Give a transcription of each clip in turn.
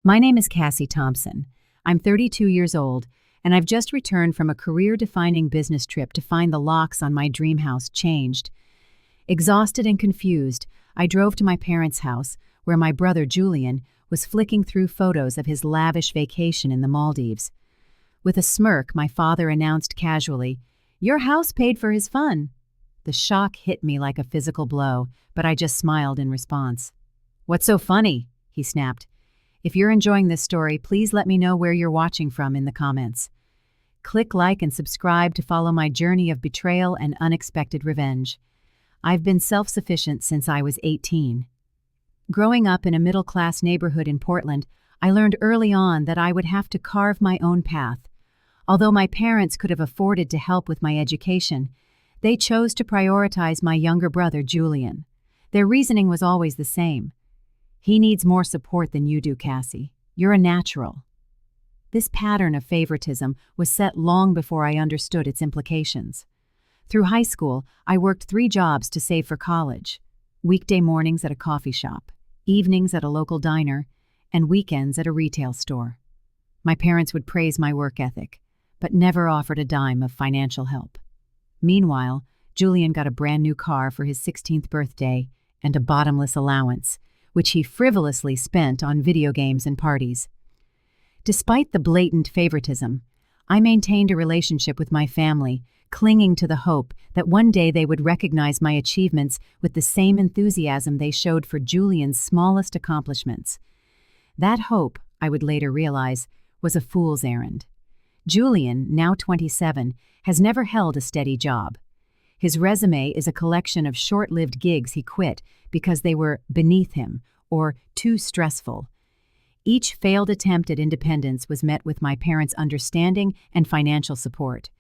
My name is Cassie Thompson. I'm 32 years old, and I've just returned from a career-defining business trip to find the locks on my dream house changed. Exhausted and confused, I drove to my parents' house, where my brother Julian was flicking through photos of his lavish vacation in the Maldives. With a smirk, my father announced casually, "Your house paid for his fun." The shock hit me like a physical blow, but I just smiled in response. "What's so funny?" he snapped. "If you're enjoying this story, please let me know where you're watching from in the comments. Click like and subscribe to follow my journey of betrayal and unexpected revenge. I've been self-sufficient since I was 18. Growing up in a middle-class neighborhood in Portland, I learned early on that I would have to carve my own path. Although my parents could have afforded to help with my education, they chose to prioritize my younger brother, Julian. Their reasoning was always the same. "He needs more support than you do, Cassie. You're a natural." This pattern of favoritism was set long before I understood its implications. Through high school, I worked 3 jobs to save for college: weekday mornings at a coffee shop, evenings at a local diner, and weekends at a retail store. My parents would praise my work ethic, but never offered a dime of financial help. Meanwhile, Julian got a brand new car for his 16th birthday and a bottomless allowance, which he frivolously spent on video games and parties. Despite the blatant favoritism, I maintained a relationship with my family, clinging to the hope that one day they would recognize my achievements with the same enthusiasm they showed for Julian's smallest accomplishments. That hope, I would later realize, was a fool's errand. Julian, now 27, has never held a steady job. His resume is a collection of short-lived gigs he quit because they were beneath him or too stressful. Each failed attempt at independence was met with my parents' understanding and financial support.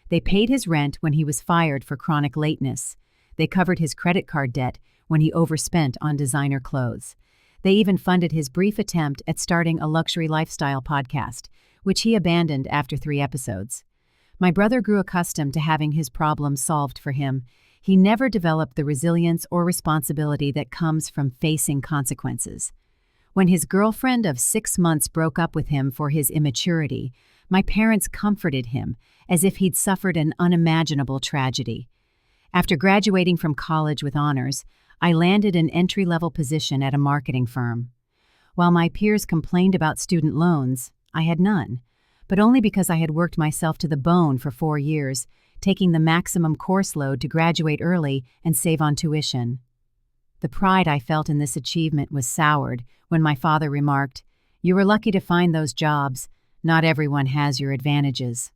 They paid his rent when he was fired for chronic lateness. They covered his credit card debt when he overspent on designer clothes. They even funded his brief attempt at starting a luxury lifestyle podcast, which he abandoned after 3 episodes. My brother grew accustomed to having his problems solved for him. He never developed the resilience or responsibility that comes from facing consequences. When his girlfriend of 6 months broke up with him for his immaturity, my parents comforted him as if he'd suffered an unimaginable tragedy. After graduating from college with honors, I landed an entry-level position at a marketing firm. While my peers complained about student loans, I had none, but only because I had worked myself to the bone for 4 years, taking the maximum course load to graduate early and save on tuition. The pride I felt in this achievement was soured when my father remarked, "You were lucky to find those jobs. Not everyone has your advantages."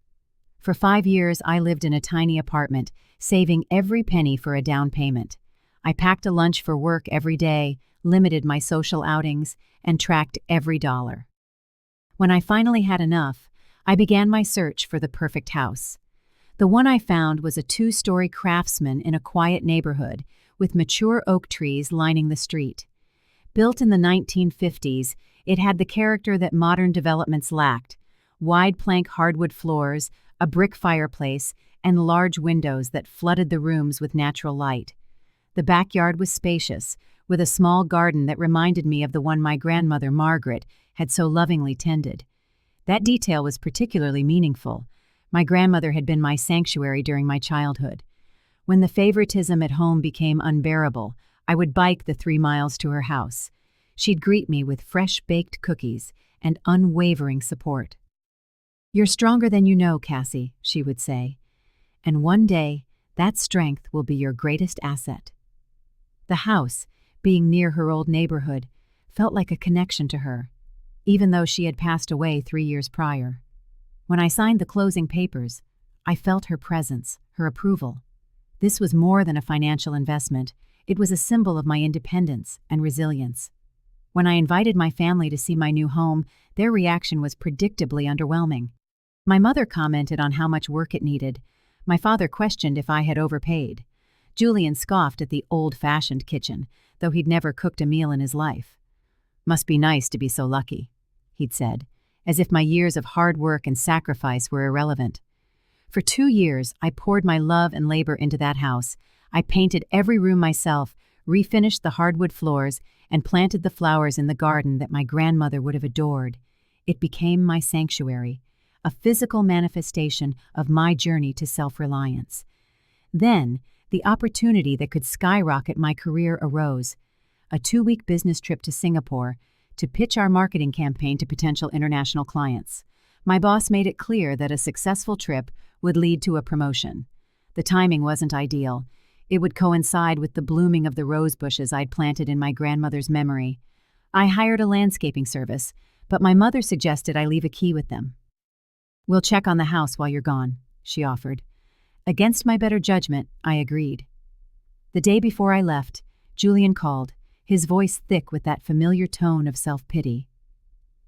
For 5 years, I lived in a tiny apartment, saving every penny for a down payment. I packed a lunch for work every day, limited my social outings, and tracked every dollar. When I finally had enough, I began my search for the perfect house. The one I found was a 2-story craftsman in a quiet neighborhood, with mature oak trees lining the street. Built in the 1950s, it had the character that modern developments lacked: wide plank hardwood floors, a brick fireplace, and large windows that flooded the rooms with natural light. The backyard was spacious, with a small garden that reminded me of the one my grandmother, Margaret, had so lovingly tended. That detail was particularly meaningful. My grandmother had been my sanctuary during my childhood. When the favoritism at home became unbearable, I would bike the 3 miles to her house. She'd greet me with fresh-baked cookies and unwavering support. "You're stronger than you know, Cassie," she would say, "and one day that strength will be your greatest asset." The house, being near her old neighborhood, felt like a connection to her, even though she had passed away 3 years prior. When I signed the closing papers, I felt her presence, her approval. This was more than a financial investment. It was a symbol of my independence and resilience. When I invited my family to see my new home, their reaction was predictably underwhelming. My mother commented on how much work it needed. My father questioned if I had overpaid. Julian scoffed at the old-fashioned kitchen, though he'd never cooked a meal in his life. "Must be nice to be so lucky," he'd said, as if my years of hard work and sacrifice were irrelevant. For 2 years, I poured my love and labor into that house. I painted every room myself, refinished the hardwood floors, and planted the flowers in the garden that my grandmother would have adored. It became my sanctuary, a physical manifestation of my journey to self-reliance. Then, the opportunity that could skyrocket my career arose. A 2-week business trip to Singapore to pitch our marketing campaign to potential international clients. My boss made it clear that a successful trip would lead to a promotion. The timing wasn't ideal. It would coincide with the blooming of the rose bushes I'd planted in my grandmother's memory. I hired a landscaping service, but my mother suggested I leave a key with them. "We'll check on the house while you're gone," she offered. Against my better judgment, I agreed. The day before I left, Julian called, his voice thick with that familiar tone of self-pity.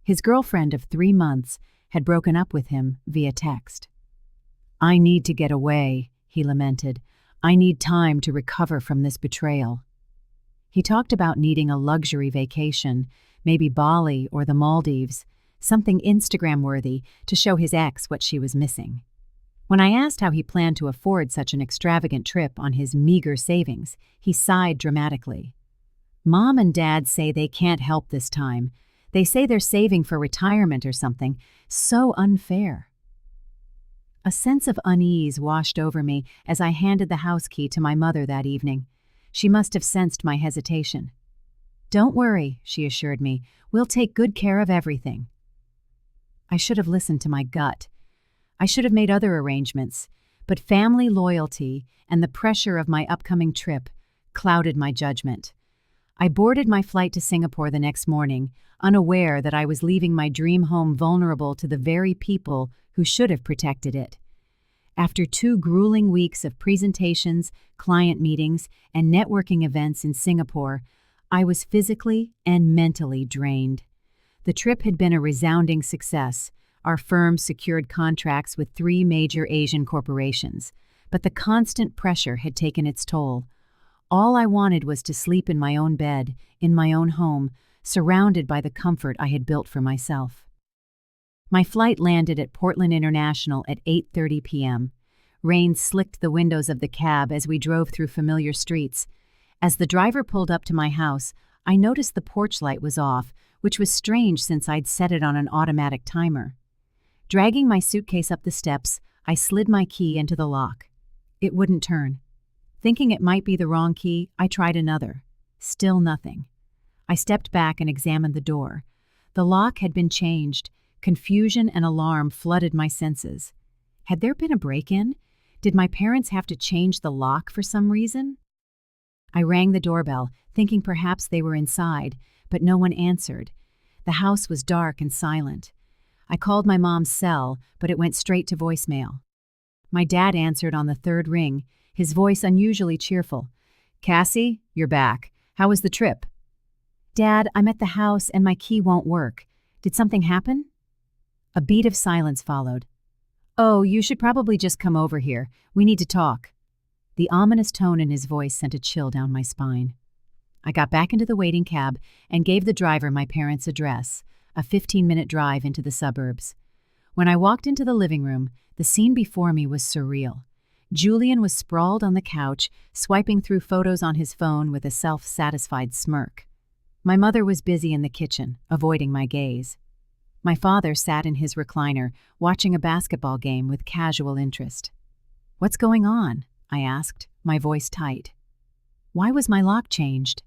His girlfriend of 3 months had broken up with him via text. "I need to get away," he lamented. "I need time to recover from this betrayal." He talked about needing a luxury vacation, maybe Bali or the Maldives, something Instagram-worthy to show his ex what she was missing. When I asked how he planned to afford such an extravagant trip on his meager savings, he sighed dramatically. "Mom and Dad say they can't help this time. They say they're saving for retirement or something. So unfair." A sense of unease washed over me as I handed the house key to my mother that evening. She must have sensed my hesitation. "Don't worry," she assured me. "We'll take good care of everything." I should have listened to my gut. I should have made other arrangements, but family loyalty and the pressure of my upcoming trip clouded my judgment. I boarded my flight to Singapore the next morning, unaware that I was leaving my dream home vulnerable to the very people who should have protected it. After 2 grueling weeks of presentations, client meetings, and networking events in Singapore, I was physically and mentally drained. The trip had been a resounding success. Our firm secured contracts with 3 major Asian corporations, but the constant pressure had taken its toll. All I wanted was to sleep in my own bed, in my own home, surrounded by the comfort I had built for myself. My flight landed at Portland International at 8:30 p.m. Rain slicked the windows of the cab as we drove through familiar streets. As the driver pulled up to my house, I noticed the porch light was off, which was strange since I'd set it on an automatic timer. Dragging my suitcase up the steps, I slid my key into the lock. It wouldn't turn. Thinking it might be the wrong key, I tried another. Still nothing. I stepped back and examined the door. The lock had been changed. Confusion and alarm flooded my senses. Had there been a break-in? Did my parents have to change the lock for some reason? I rang the doorbell, thinking perhaps they were inside, but no one answered. The house was dark and silent. I called my mom's cell, but it went straight to voicemail. My dad answered on the 3rd ring, his voice unusually cheerful. "Cassie, you're back. How was the trip?" "Dad, I'm at the house and my key won't work. Did something happen?" A beat of silence followed. "Oh, you should probably just come over here. We need to talk." The ominous tone in his voice sent a chill down my spine. I got back into the waiting cab and gave the driver my parents' address, a 15-minute drive into the suburbs. When I walked into the living room, the scene before me was surreal. Julian was sprawled on the couch, swiping through photos on his phone with a self-satisfied smirk. My mother was busy in the kitchen, avoiding my gaze. My father sat in his recliner, watching a basketball game with casual interest. "What's going on?" I asked, my voice tight. "Why was my lock changed?"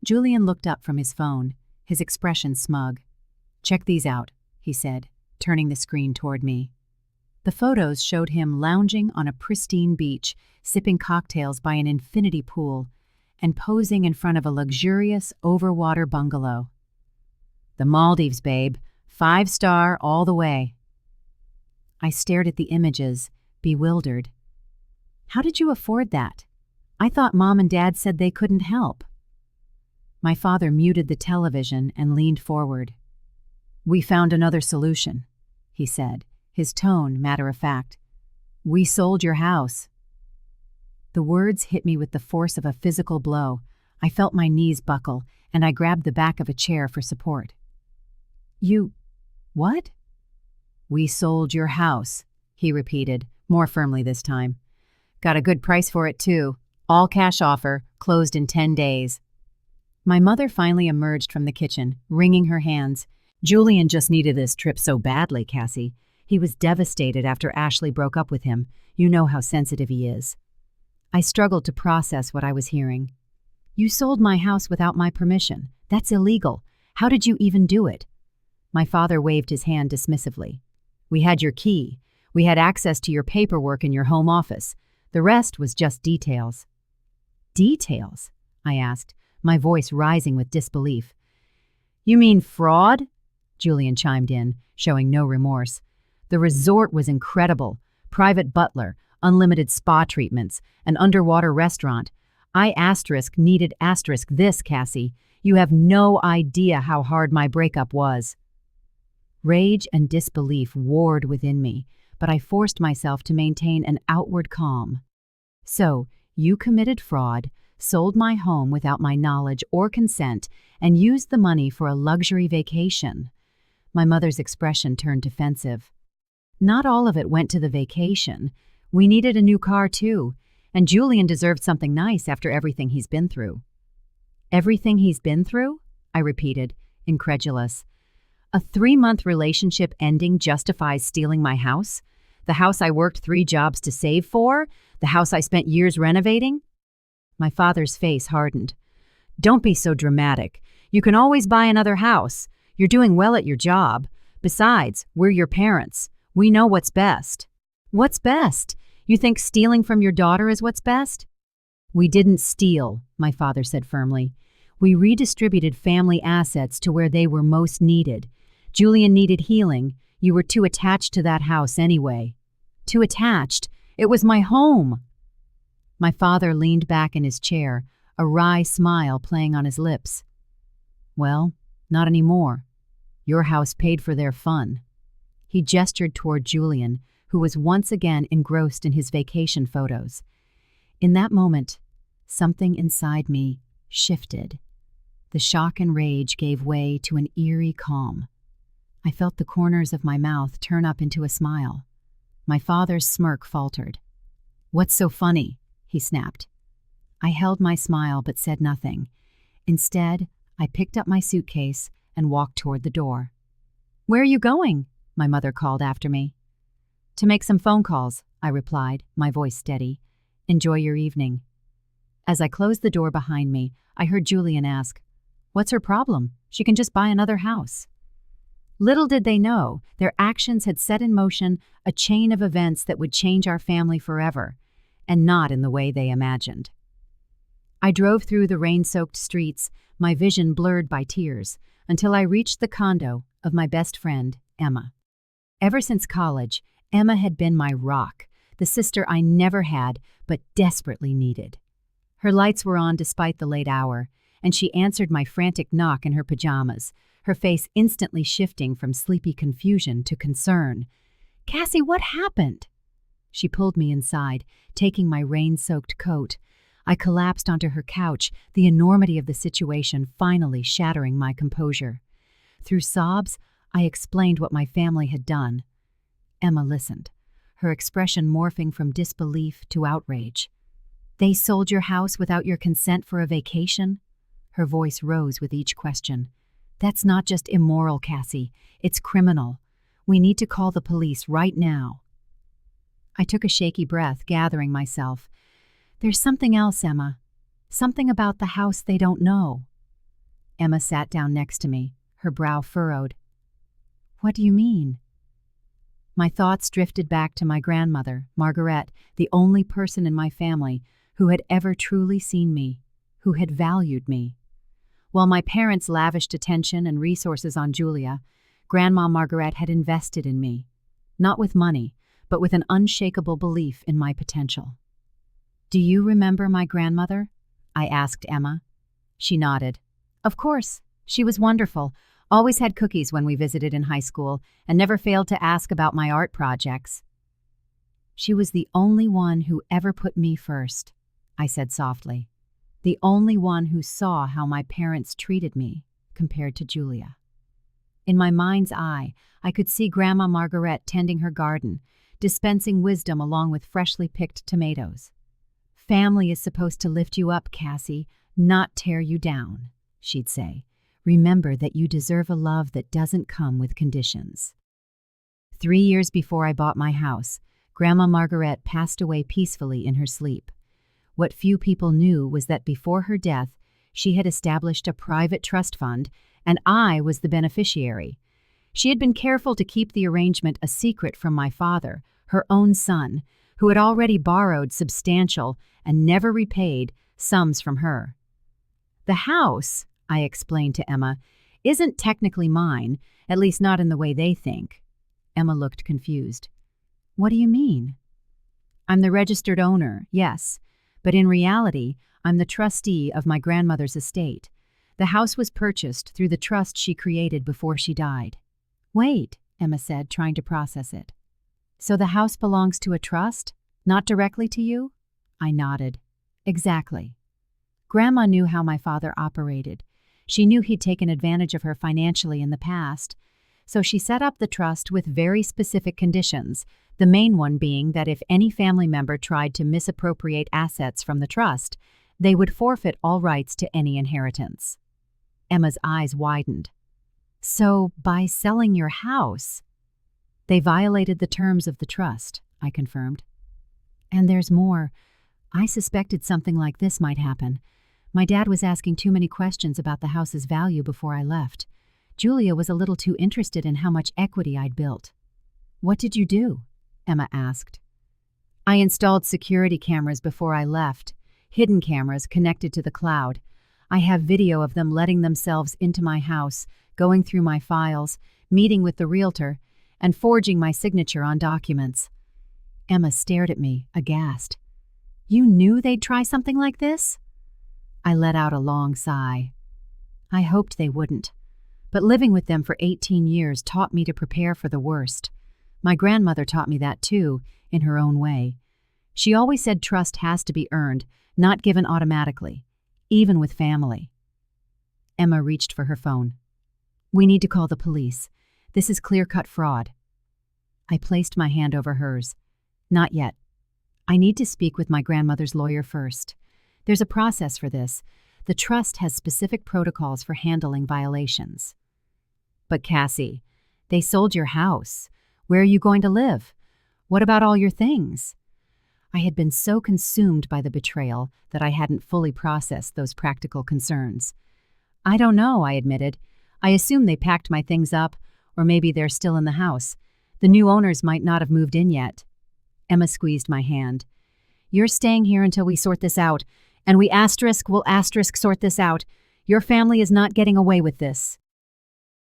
Julian looked up from his phone, his expression smug. "Check these out," he said, turning the screen toward me. The photos showed him lounging on a pristine beach, sipping cocktails by an infinity pool, and posing in front of a luxurious overwater bungalow. "The Maldives, babe. 5-star all the way." I stared at the images, bewildered. "How did you afford that? I thought Mom and Dad said they couldn't help." My father muted the television and leaned forward. "We found another solution," he said, his tone matter-of-fact. "We sold your house." The words hit me with the force of a physical blow. I felt my knees buckle, and I grabbed the back of a chair for support. "You... what?" "We sold your house," he repeated, more firmly this time. "Got a good price for it, too. All cash offer, closed in 10 days. My mother finally emerged from the kitchen, wringing her hands. Julian just needed this trip so badly, Cassie. He was devastated after Ashley broke up with him. You know how sensitive he is. I struggled to process what I was hearing. You sold my house without my permission. That's illegal. How did you even do it? My father waved his hand dismissively. We had your key. We had access to your paperwork in your home office. The rest was just details. Details? I asked, my voice rising with disbelief. You mean fraud? Julian chimed in, showing no remorse. The resort was incredible. Private butler, unlimited spa treatments, an underwater restaurant. I needed this, Cassie. You have no idea how hard my breakup was. Rage and disbelief warred within me, but I forced myself to maintain an outward calm. So, you committed fraud, sold my home without my knowledge or consent, and used the money for a luxury vacation. My mother's expression turned defensive. Not all of it went to the vacation. We needed a new car too, and Julian deserved something nice after everything he's been through. Everything he's been through? I repeated, incredulous. A 3-month relationship ending justifies stealing my house? The house I worked 3 jobs to save for? The house I spent years renovating? My father's face hardened. Don't be so dramatic. You can always buy another house. You're doing well at your job. Besides, we're your parents. We know what's best. What's best? You think stealing from your daughter is what's best? We didn't steal, my father said firmly. We redistributed family assets to where they were most needed. Julian needed healing. You were too attached to that house anyway. Too attached? It was my home. My father leaned back in his chair, a wry smile playing on his lips. Well, not anymore. Your house paid for their fun. He gestured toward Julian, who was once again engrossed in his vacation photos. In that moment, something inside me shifted. The shock and rage gave way to an eerie calm. I felt the corners of my mouth turn up into a smile. My father's smirk faltered. What's so funny? He snapped. I held my smile but said nothing. Instead, I picked up my suitcase and walked toward the door. Where are you going? My mother called after me. To make some phone calls, I replied, my voice steady. Enjoy your evening. As I closed the door behind me, I heard Julian ask, What's her problem? She can just buy another house. Little did they know, their actions had set in motion a chain of events that would change our family forever, and not in the way they imagined. I drove through the rain-soaked streets, my vision blurred by tears, until I reached the condo of my best friend, Emma. Ever since college, Emma had been my rock, the sister I never had but desperately needed. Her lights were on despite the late hour, and she answered my frantic knock in her pajamas, her face instantly shifting from sleepy confusion to concern. Cassie, what happened? She pulled me inside, taking my rain-soaked coat. I collapsed onto her couch, the enormity of the situation finally shattering my composure. Through sobs, I explained what my family had done. Emma listened, her expression morphing from disbelief to outrage. They sold your house without your consent for a vacation? Her voice rose with each question. That's not just immoral, Cassie. It's criminal. We need to call the police right now. I took a shaky breath, gathering myself. There's something else, Emma. Something about the house they don't know. Emma sat down next to me, her brow furrowed. What do you mean? My thoughts drifted back to my grandmother, Margaret, the only person in my family who had ever truly seen me, who had valued me. While my parents lavished attention and resources on Julia, Grandma Margaret had invested in me, not with money, but with an unshakable belief in my potential. Do you remember my grandmother? I asked Emma. She nodded. Of course. She was wonderful, always had cookies when we visited in high school, and never failed to ask about my art projects. She was the only one who ever put me first, I said softly. The only one who saw how my parents treated me compared to Julia. In my mind's eye, I could see Grandma Margaret tending her garden, dispensing wisdom along with freshly picked tomatoes. Family is supposed to lift you up, Cassie, not tear you down, she'd say. Remember that you deserve a love that doesn't come with conditions. 3 years before I bought my house, Grandma Margaret passed away peacefully in her sleep. What few people knew was that before her death, she had established a private trust fund, and I was the beneficiary. She had been careful to keep the arrangement a secret from my father, her own son, who had already borrowed substantial and never repaid sums from her. The house, I explained to Emma, isn't technically mine, at least not in the way they think. Emma looked confused. What do you mean? I'm the registered owner, yes, but in reality, I'm the trustee of my grandmother's estate. The house was purchased through the trust she created before she died. Wait, Emma said, trying to process it. So the house belongs to a trust, not directly to you? I nodded. Exactly. Grandma knew how my father operated. She knew he'd taken advantage of her financially in the past, so she set up the trust with very specific conditions, the main one being that if any family member tried to misappropriate assets from the trust, they would forfeit all rights to any inheritance. Emma's eyes widened. So, by selling your house, they violated the terms of the trust, I confirmed. And there's more. I suspected something like this might happen. My dad was asking too many questions about the house's value before I left. Julia was a little too interested in how much equity I'd built. What did you do? Emma asked. I installed security cameras before I left, hidden cameras connected to the cloud. I have video of them letting themselves into my house, going through my files, meeting with the realtor, and forging my signature on documents. Emma stared at me, aghast. You knew they'd try something like this? I let out a long sigh. I hoped they wouldn't, but living with them for 18 years taught me to prepare for the worst. My grandmother taught me that too, in her own way. She always said trust has to be earned, not given automatically, even with family. Emma reached for her phone. We need to call the police. This is clear-cut fraud. I placed my hand over hers. Not yet. I need to speak with my grandmother's lawyer first. There's a process for this. The trust has specific protocols for handling violations. But Cassie, they sold your house. Where are you going to live? What about all your things? I had been so consumed by the betrayal that I hadn't fully processed those practical concerns. I don't know, I admitted. I assume they packed my things up, or maybe they're still in the house. The new owners might not have moved in yet. Emma squeezed my hand. You're staying here until we sort this out, and we will sort this out. Your family is not getting away with this.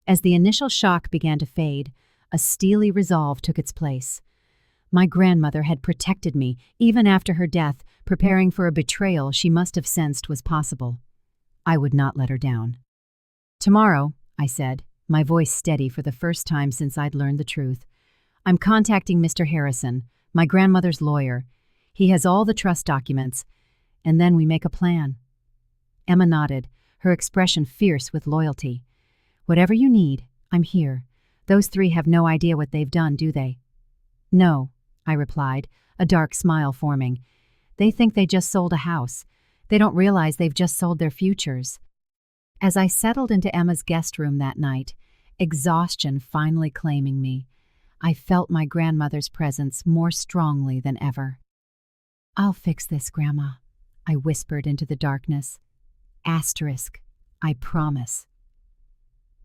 As the initial shock began to fade, a steely resolve took its place. My grandmother had protected me, even after her death, preparing for a betrayal she must have sensed was possible. I would not let her down. Tomorrow, I said, my voice steady for the first time since I'd learned the truth. I'm contacting Mr. Harrison, my grandmother's lawyer. He has all the trust documents, and then we make a plan. Emma nodded, her expression fierce with loyalty. Whatever you need, I'm here. Those three have no idea what they've done, do they? No, I replied, a dark smile forming. They think they just sold a house. They don't realize they've just sold their futures. As I settled into Emma's guest room that night, exhaustion finally claiming me, I felt my grandmother's presence more strongly than ever. I'll fix this, Grandma, I whispered into the darkness. Asterisk, I promise.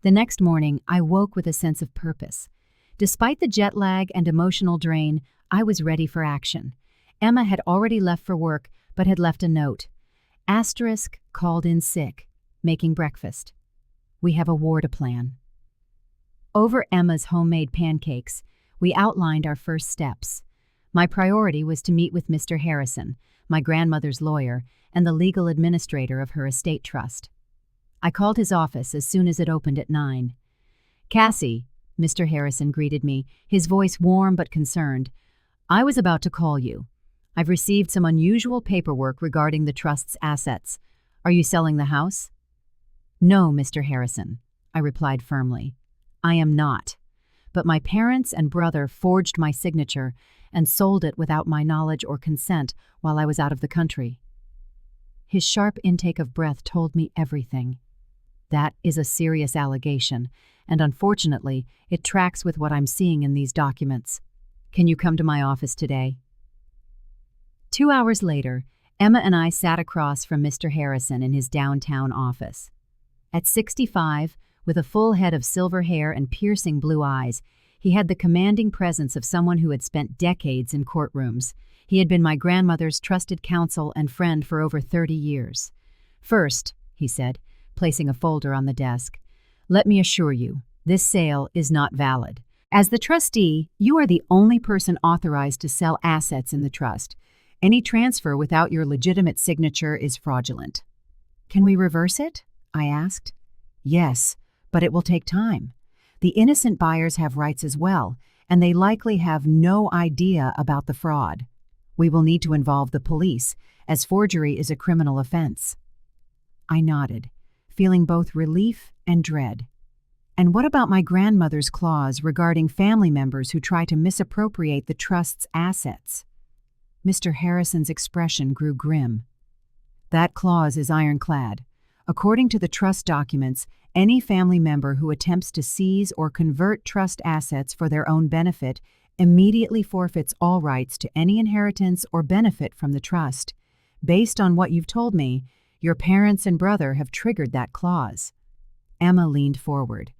The next morning, I woke with a sense of purpose. Despite the jet lag and emotional drain, I was ready for action. Emma had already left for work, but had left a note. Asterisk called in sick, making breakfast. We have a war to plan. Over Emma's homemade pancakes, we outlined our first steps. My priority was to meet with Mr. Harrison, my grandmother's lawyer, and the legal administrator of her estate trust. I called his office as soon as it opened at 9. Cassie, Mr. Harrison greeted me, his voice warm but concerned. I was about to call you. I've received some unusual paperwork regarding the trust's assets. Are you selling the house? No, Mr. Harrison, I replied firmly. I am not. But my parents and brother forged my signature, and sold it without my knowledge or consent while I was out of the country. His sharp intake of breath told me everything. That is a serious allegation, and unfortunately, it tracks with what I'm seeing in these documents. Can you come to my office today? 2 hours later, Emma and I sat across from Mr. Harrison in his downtown office. At 65, with a full head of silver hair and piercing blue eyes, he had the commanding presence of someone who had spent decades in courtrooms. He had been my grandmother's trusted counsel and friend for over 30 years. First, he said, placing a folder on the desk, let me assure you, this sale is not valid. As the trustee, you are the only person authorized to sell assets in the trust. Any transfer without your legitimate signature is fraudulent. Can we reverse it? I asked. Yes, but it will take time. The innocent buyers have rights as well, and they likely have no idea about the fraud. We will need to involve the police, as forgery is a criminal offense. I nodded, feeling both relief and dread. And what about my grandmother's clause regarding family members who try to misappropriate the trust's assets? Mr. Harrison's expression grew grim. That clause is ironclad. According to the trust documents, any family member who attempts to seize or convert trust assets for their own benefit immediately forfeits all rights to any inheritance or benefit from the trust. Based on what you've told me, your parents and brother have triggered that clause. Emma leaned forward.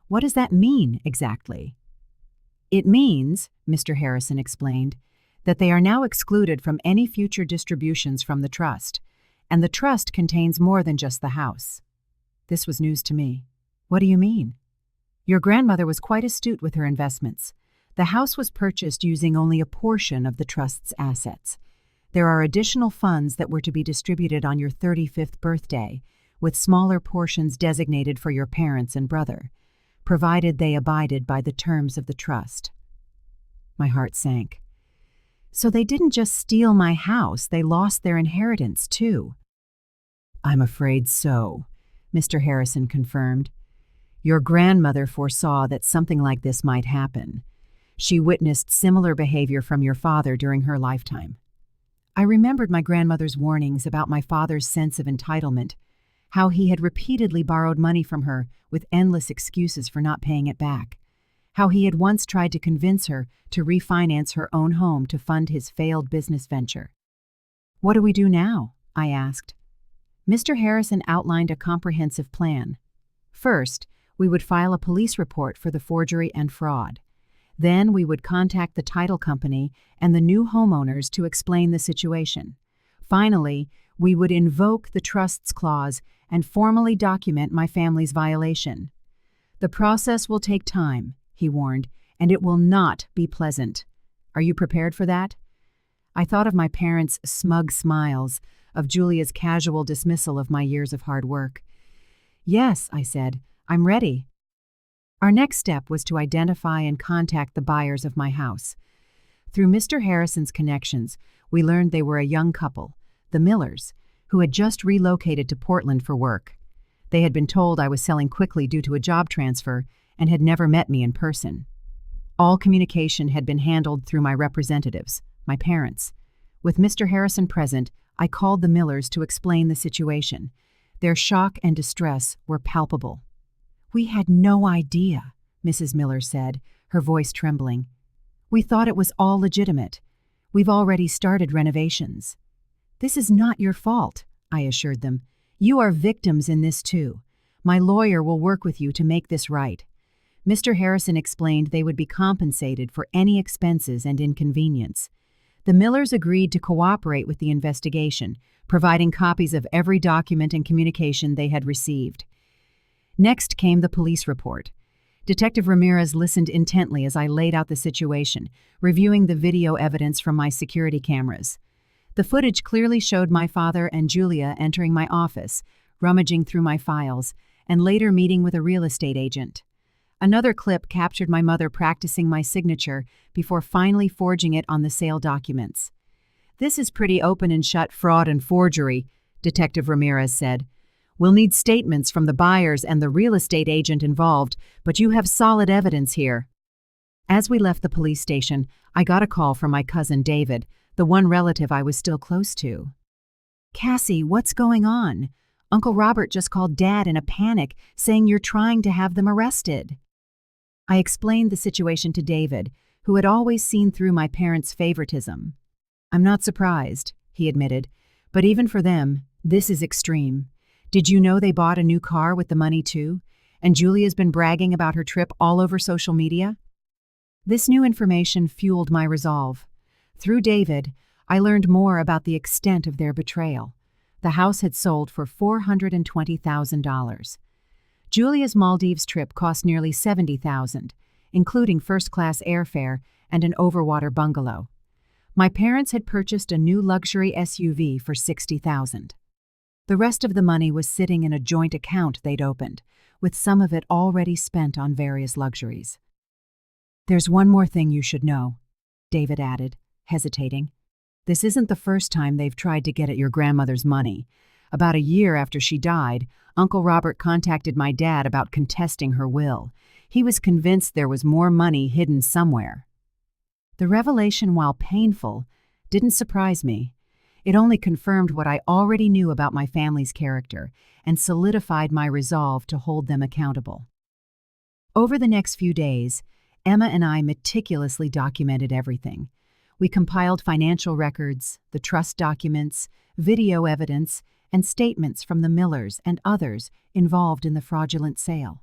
What does that mean exactly? It means, Mr. Harrison explained, that they are now excluded from any future distributions from the trust, and the trust contains more than just the house. This was news to me. What do you mean? Your grandmother was quite astute with her investments. The house was purchased using only a portion of the trust's assets. There are additional funds that were to be distributed on your 35th birthday, with smaller portions designated for your parents and brother, provided they abided by the terms of the trust. My heart sank. So they didn't just steal my house, they lost their inheritance too. I'm afraid so, Mr. Harrison confirmed. Your grandmother foresaw that something like this might happen. She witnessed similar behavior from your father during her lifetime. I remembered my grandmother's warnings about my father's sense of entitlement, how he had repeatedly borrowed money from her with endless excuses for not paying it back, how he had once tried to convince her to refinance her own home to fund his failed business venture. What do we do now? I asked. Mr. Harrison outlined a comprehensive plan. First, we would file a police report for the forgery and fraud. Then we would contact the title company and the new homeowners to explain the situation. Finally, we would invoke the trust's clause and formally document my family's violation. The process will take time, he warned, and it will not be pleasant. Are you prepared for that? I thought of my parents' smug smiles, of Julia's casual dismissal of my years of hard work. Yes, I said, I'm ready. Our next step was to identify and contact the buyers of my house. Through Mr. Harrison's connections, we learned they were a young couple, the Millers, who had just relocated to Portland for work. They had been told I was selling quickly due to a job transfer and had never met me in person. All communication had been handled through my representatives, my parents. With Mr. Harrison present, I called the Millers to explain the situation. Their shock and distress were palpable. We had no idea, Mrs. Miller said, her voice trembling. We thought it was all legitimate. We've already started renovations. This is not your fault, I assured them. You are victims in this too. My lawyer will work with you to make this right. Mr. Harrison explained they would be compensated for any expenses and inconvenience. The Millers agreed to cooperate with the investigation, providing copies of every document and communication they had received. Next came the police report. Detective Ramirez listened intently as I laid out the situation, reviewing the video evidence from my security cameras. The footage clearly showed my father and Julia entering my office, rummaging through my files, and later meeting with a real estate agent. Another clip captured my mother practicing my signature before finally forging it on the sale documents. This is pretty open and shut fraud and forgery, Detective Ramirez said. We'll need statements from the buyers and the real estate agent involved, but you have solid evidence here. As we left the police station, I got a call from my cousin David, the one relative I was still close to. "Cassie, what's going on? Uncle Robert just called Dad in a panic, saying you're trying to have them arrested." I explained the situation to David, who had always seen through my parents' favoritism. "I'm not surprised," he admitted, "but even for them, this is extreme. Did you know they bought a new car with the money too? And Julia's been bragging about her trip all over social media?" This new information fueled my resolve. Through David, I learned more about the extent of their betrayal. The house had sold for $420,000. Julia's Maldives trip cost nearly $70,000, including first-class airfare and an overwater bungalow. My parents had purchased a new luxury SUV for $60,000. The rest of the money was sitting in a joint account they'd opened, with some of it already spent on various luxuries. "There's one more thing you should know," David added, hesitating. "This isn't the first time they've tried to get at your grandmother's money. About a year after she died, Uncle Robert contacted my dad about contesting her will. He was convinced there was more money hidden somewhere." The revelation, while painful, didn't surprise me. It only confirmed what I already knew about my family's character and solidified my resolve to hold them accountable. Over the next few days, Emma and I meticulously documented everything. We compiled financial records, the trust documents, video evidence, and statements from the Millers and others involved in the fraudulent sale.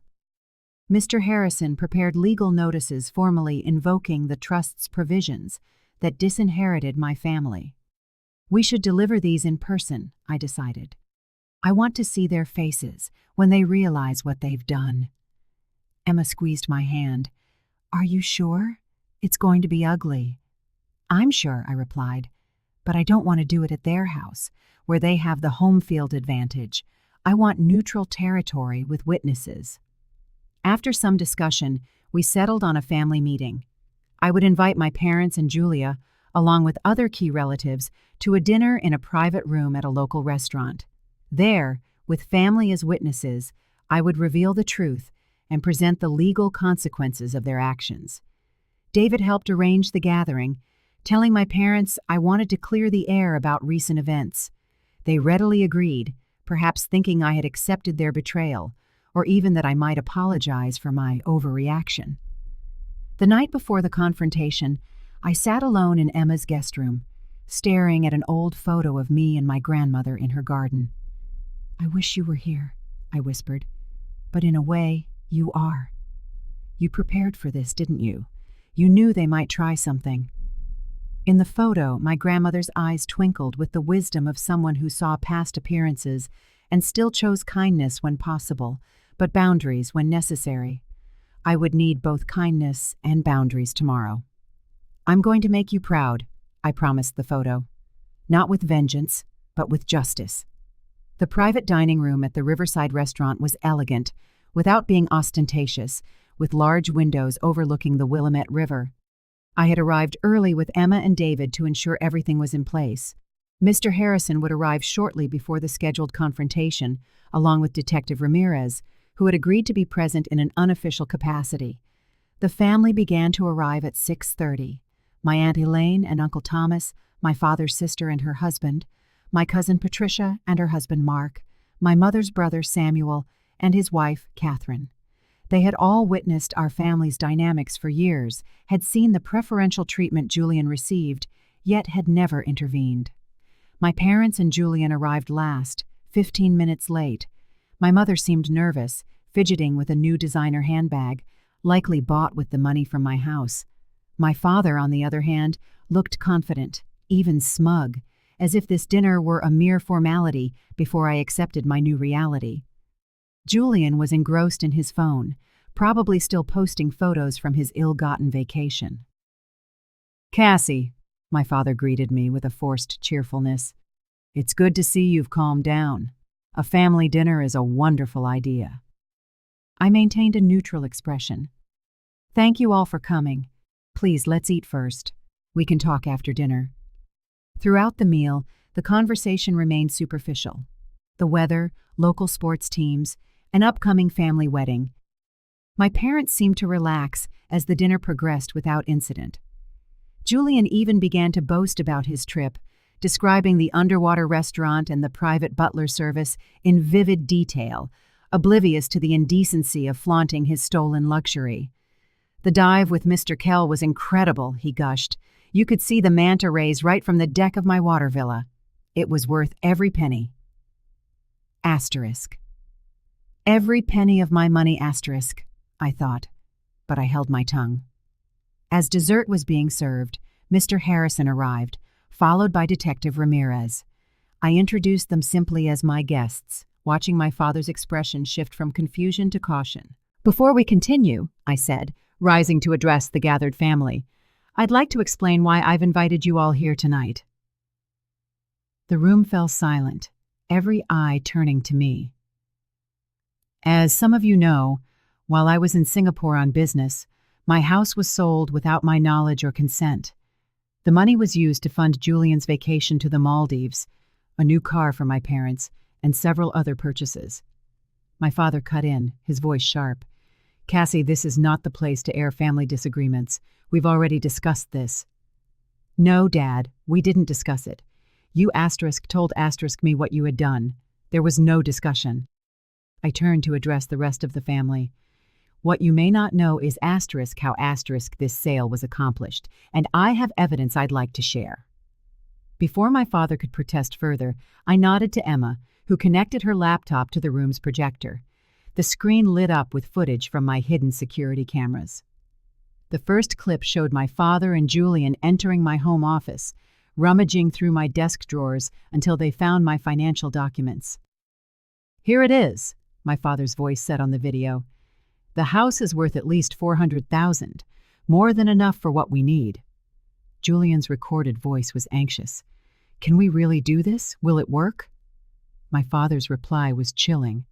Mr. Harrison prepared legal notices formally invoking the trust's provisions that disinherited my family. We should deliver these in person, I decided. I want to see their faces when they realize what they've done. Emma squeezed my hand. "Are you sure? It's going to be ugly." "I'm sure," I replied, "but I don't want to do it at their house, where they have the home field advantage. I want neutral territory with witnesses." After some discussion, we settled on a family meeting. I would invite my parents and Julia, along with other key relatives, to a dinner in a private room at a local restaurant. There, with family as witnesses, I would reveal the truth and present the legal consequences of their actions. David helped arrange the gathering, telling my parents I wanted to clear the air about recent events. They readily agreed, perhaps thinking I had accepted their betrayal, or even that I might apologize for my overreaction. The night before the confrontation, I sat alone in Emma's guest room, staring at an old photo of me and my grandmother in her garden. "I wish you were here," I whispered, "but in a way, you are. You prepared for this, didn't you? You knew they might try something." In the photo, my grandmother's eyes twinkled with the wisdom of someone who saw past appearances and still chose kindness when possible, but boundaries when necessary. I would need both kindness and boundaries tomorrow. "I'm going to make you proud," I promised the photo. "Not with vengeance, but with justice." The private dining room at the Riverside restaurant was elegant, without being ostentatious, with large windows overlooking the Willamette River. I had arrived early with Emma and David to ensure everything was in place. Mr. Harrison would arrive shortly before the scheduled confrontation, along with Detective Ramirez, who had agreed to be present in an unofficial capacity. The family began to arrive at 6:30. My Aunt Elaine and Uncle Thomas, my father's sister and her husband, my cousin Patricia and her husband Mark, my mother's brother Samuel, and his wife Catherine. They had all witnessed our family's dynamics for years, had seen the preferential treatment Julian received, yet had never intervened. My parents and Julian arrived last, 15 minutes late. My mother seemed nervous, fidgeting with a new designer handbag, likely bought with the money from my house. My father, on the other hand, looked confident, even smug, as if this dinner were a mere formality before I accepted my new reality. Julian was engrossed in his phone, probably still posting photos from his ill-gotten vacation. "Cassie," my father greeted me with a forced cheerfulness. "It's good to see you've calmed down. A family dinner is a wonderful idea." I maintained a neutral expression. "Thank you all for coming. Please, let's eat first. We can talk after dinner." Throughout the meal, the conversation remained superficial. The weather, local sports teams, an upcoming family wedding, My parents seemed to relax as the dinner progressed without incident. Julian even began to boast about his trip, describing the underwater restaurant and the private butler service in vivid detail, oblivious to the indecency of flaunting his stolen luxury. "The dive with Mr. Kell was incredible," he gushed. "You could see the manta rays right from the deck of my water villa. It was worth every penny." Asterisk. Every penny of my money, asterisk, I thought, but I held my tongue. As dessert was being served, Mr. Harrison arrived, followed by Detective Ramirez. I introduced them simply as my guests, watching my father's expression shift from confusion to caution. "Before we continue," I said, rising to address the gathered family, "I'd like to explain why I've invited you all here tonight." The room fell silent, every eye turning to me. As some of you know, while I was in Singapore on business, my house was sold without my knowledge or consent. The money was used to fund Julian's vacation to the Maldives, a new car for my parents, and several other purchases. My father cut in, his voice sharp. "Cassie, this is not the place to air family disagreements. We've already discussed this." "No, Dad, we didn't discuss it. You told me what you had done. There was no discussion." I turned to address the rest of the family. "What you may not know is how this sale was accomplished, and I have evidence I'd like to share." Before my father could protest further, I nodded to Emma, who connected her laptop to the room's projector. The screen lit up with footage from my hidden security cameras. The first clip showed my father and Julian entering my home office, rummaging through my desk drawers until they found my financial documents. "Here it is," my father's voice said on the video. "The house is worth at least $400,000, more than enough for what we need." Julian's recorded voice was anxious. "Can we really do this? Will it work?" My father's reply was chilling.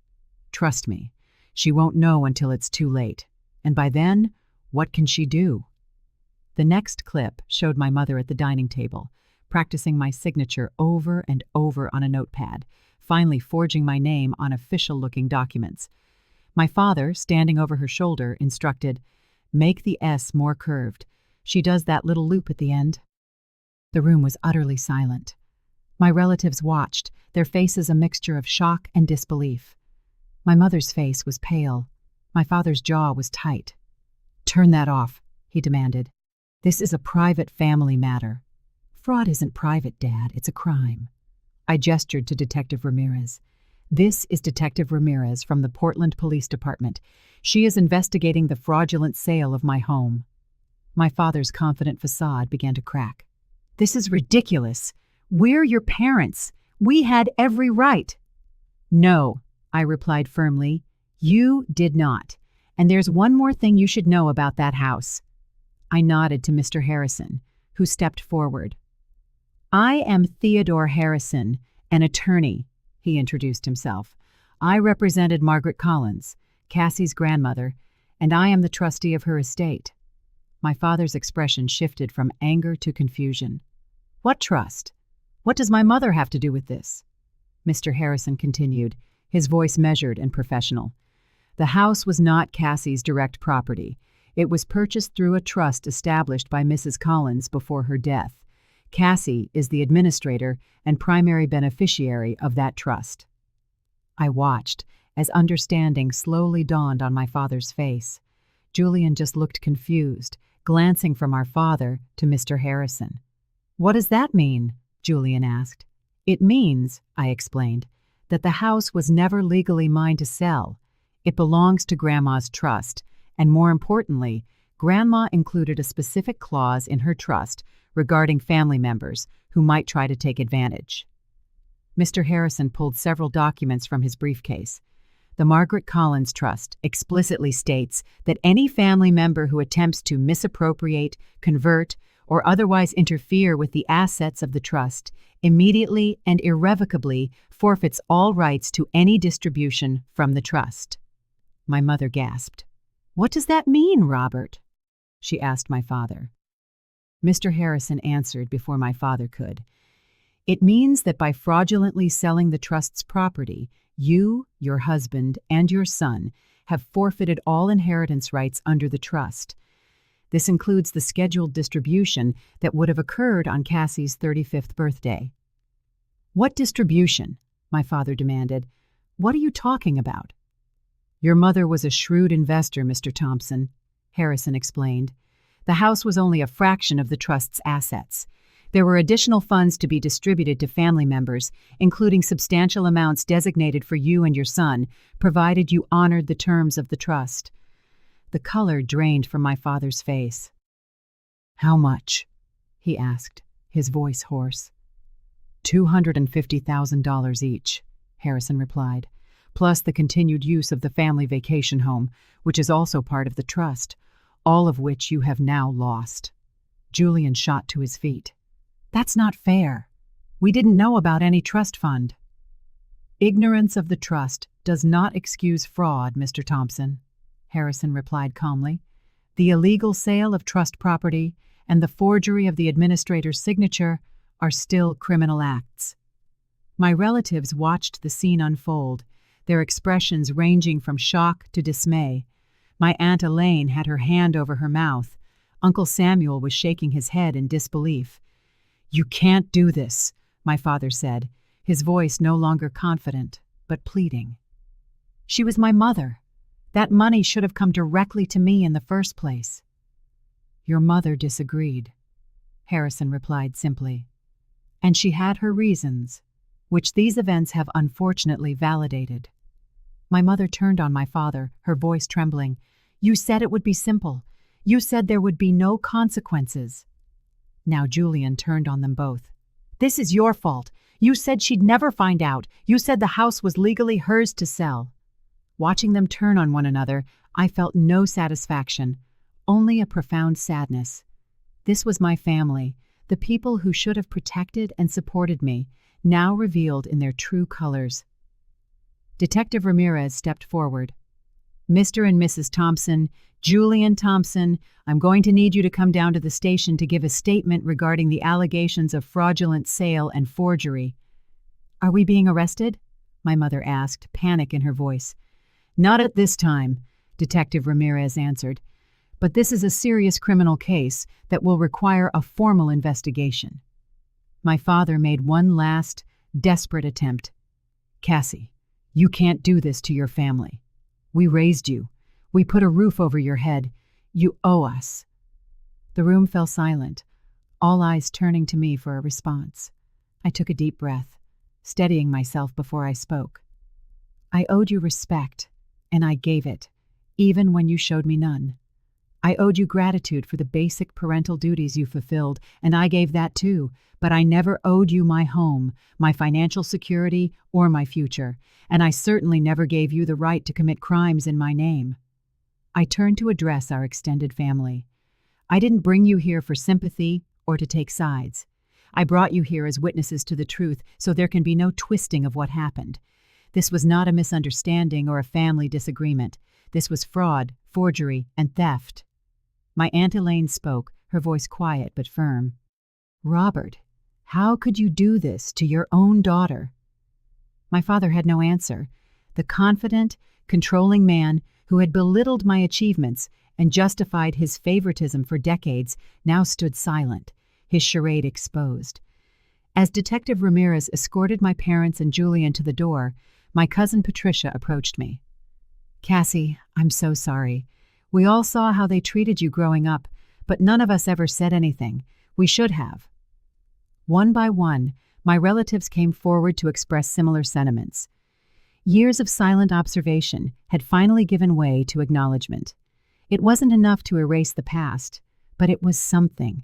"Trust me, she won't know until it's too late. And by then, what can she do?" The next clip showed my mother at the dining table, practicing my signature over and over on a notepad, finally forging my name on official-looking documents. My father, standing over her shoulder, instructed, "Make the S more curved. She does that little loop at the end." The room was utterly silent. My relatives watched, their faces a mixture of shock and disbelief. My mother's face was pale. My father's jaw was tight. "Turn that off," he demanded. "This is a private family matter." "Fraud isn't private, Dad. It's a crime." I gestured to Detective Ramirez. "This is Detective Ramirez from the Portland Police Department. She is investigating the fraudulent sale of my home." My father's confident facade began to crack. "This is ridiculous. We're your parents. We had every right." "No," I replied firmly, "you did not. And there's one more thing you should know about that house." I nodded to Mr. Harrison, who stepped forward. "I am Theodore Harrison, an attorney," he introduced himself. "I represented Margaret Collins, Cassie's grandmother, and I am the trustee of her estate." My father's expression shifted from anger to confusion. "What trust? What does my mother have to do with this?" Mr. Harrison continued, his voice measured and professional. "The house was not Cassie's direct property. It was purchased through a trust established by Mrs. Collins before her death. Cassie is the administrator and primary beneficiary of that trust." I watched as understanding slowly dawned on my father's face. Julian just looked confused, glancing from our father to Mr. Harrison. "What does that mean?" Julian asked. "It means," I explained, "that the house was never legally mine to sell. It belongs to Grandma's trust, and more importantly, Grandma included a specific clause in her trust regarding family members who might try to take advantage." Mr. Harrison pulled several documents from his briefcase. The Margaret Collins Trust explicitly states that any family member who attempts to misappropriate, convert, or otherwise interfere with the assets of the trust immediately and irrevocably forfeits all rights to any distribution from the trust. My mother gasped. "What does that mean, Robert?" she asked my father. Mr. Harrison answered before my father could. "It means that by fraudulently selling the trust's property, you, your husband, and your son have forfeited all inheritance rights under the trust. This includes the scheduled distribution that would have occurred on Cassie's 35th birthday. "What distribution?" my father demanded. "What are you talking about?" "Your mother was a shrewd investor, Mr. Thompson," Harrison explained. "The house was only a fraction of the trust's assets. There were additional funds to be distributed to family members, including substantial amounts designated for you and your son, provided you honored the terms of the trust." The color drained from my father's face. "How much?" he asked, his voice hoarse. $250,000 each, Harrison replied, plus the continued use of the family vacation home, which is also part of the trust, all of which you have now lost. Julian shot to his feet. "That's not fair. We didn't know about any trust fund." "Ignorance of the trust does not excuse fraud, Mr. Thompson," Harrison replied calmly. "The illegal sale of trust property and the forgery of the administrator's signature are still criminal acts." My relatives watched the scene unfold, their expressions ranging from shock to dismay. My Aunt Elaine had her hand over her mouth. Uncle Samuel was shaking his head in disbelief. "You can't do this," my father said, his voice no longer confident, but pleading. "She was my mother. That money should have come directly to me in the first place." "Your mother disagreed," Harrison replied simply. "And she had her reasons, which these events have unfortunately validated." My mother turned on my father, her voice trembling. "You said it would be simple. You said there would be no consequences." Now Julian turned on them both. "This is your fault. You said she'd never find out. You said the house was legally hers to sell." Watching them turn on one another, I felt no satisfaction, only a profound sadness. This was my family, the people who should have protected and supported me, now revealed in their true colors. Detective Ramirez stepped forward. "Mr. and Mrs. Thompson, Julian Thompson, I'm going to need you to come down to the station to give a statement regarding the allegations of fraudulent sale and forgery." "Are we being arrested?" my mother asked, panic in her voice. "Not at this time," Detective Ramirez answered, "but this is a serious criminal case that will require a formal investigation." My father made one last, desperate attempt. "Cassie, you can't do this to your family. We raised you. We put a roof over your head. You owe us." The room fell silent, all eyes turning to me for a response. I took a deep breath, steadying myself before I spoke. "I owed you respect, and I gave it, even when you showed me none. I owed you gratitude for the basic parental duties you fulfilled, and I gave that too, but I never owed you my home, my financial security, or my future, and I certainly never gave you the right to commit crimes in my name." I turned to address our extended family. "I didn't bring you here for sympathy or to take sides. I brought you here as witnesses to the truth, so there can be no twisting of what happened. This was not a misunderstanding or a family disagreement. This was fraud, forgery, and theft." My Aunt Elaine spoke, her voice quiet but firm. "Robert, how could you do this to your own daughter?" My father had no answer. The confident, controlling man who had belittled my achievements and justified his favoritism for decades now stood silent, his charade exposed. As Detective Ramirez escorted my parents and Julian to the door, my cousin Patricia approached me. "Cassie, I'm so sorry. We all saw how they treated you growing up, but none of us ever said anything. We should have." One by one, my relatives came forward to express similar sentiments. Years of silent observation had finally given way to acknowledgement. It wasn't enough to erase the past, but it was something,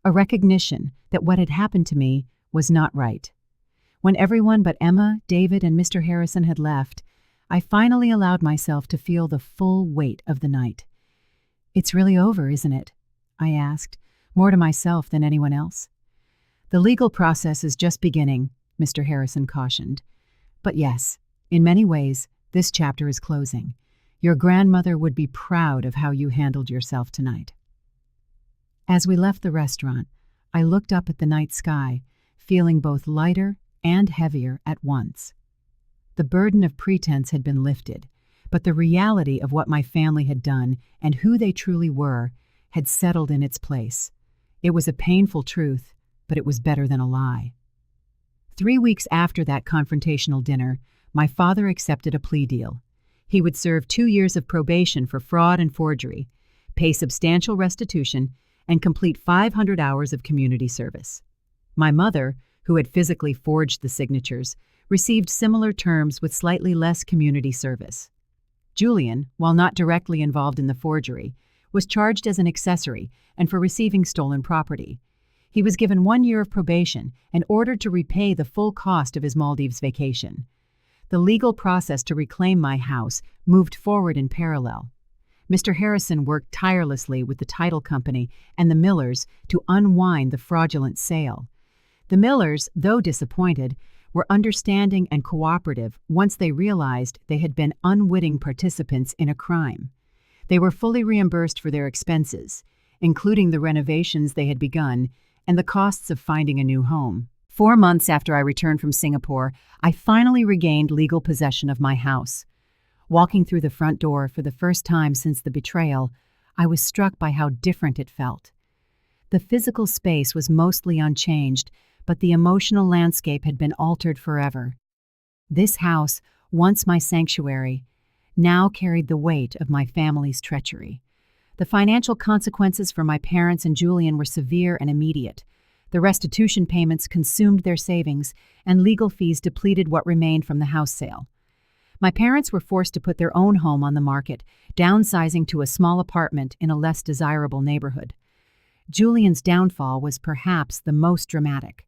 a recognition that what had happened to me was not right. When everyone but Emma, David, and Mr. Harrison had left, I finally allowed myself to feel the full weight of the night. "It's really over, isn't it?" I asked, more to myself than anyone else. "The legal process is just beginning," Mr. Harrison cautioned. "But yes, in many ways, this chapter is closing. Your grandmother would be proud of how you handled yourself tonight." As we left the restaurant, I looked up at the night sky, feeling both lighter and heavier at once. The burden of pretense had been lifted, but the reality of what my family had done and who they truly were had settled in its place. It was a painful truth, but it was better than a lie. 3 weeks after that confrontational dinner, my father accepted a plea deal. He would serve 2 years of probation for fraud and forgery, pay substantial restitution, and complete 500 hours of community service. My mother, who had physically forged the signatures, received similar terms with slightly less community service. Julian, while not directly involved in the forgery, was charged as an accessory and for receiving stolen property. He was given 1 year of probation and ordered to repay the full cost of his Maldives vacation. The legal process to reclaim my house moved forward in parallel. Mr. Harrison worked tirelessly with the title company and the Millers to unwind the fraudulent sale. The Millers, though disappointed, were understanding and cooperative once they realized they had been unwitting participants in a crime. They were fully reimbursed for their expenses, including the renovations they had begun and the costs of finding a new home. 4 months after I returned from Singapore, I finally regained legal possession of my house. Walking through the front door for the first time since the betrayal, I was struck by how different it felt. The physical space was mostly unchanged, but the emotional landscape had been altered forever. This house, once my sanctuary, now carried the weight of my family's treachery. The financial consequences for my parents and Julian were severe and immediate. The restitution payments consumed their savings, and legal fees depleted what remained from the house sale. My parents were forced to put their own home on the market, downsizing to a small apartment in a less desirable neighborhood. Julian's downfall was perhaps the most dramatic.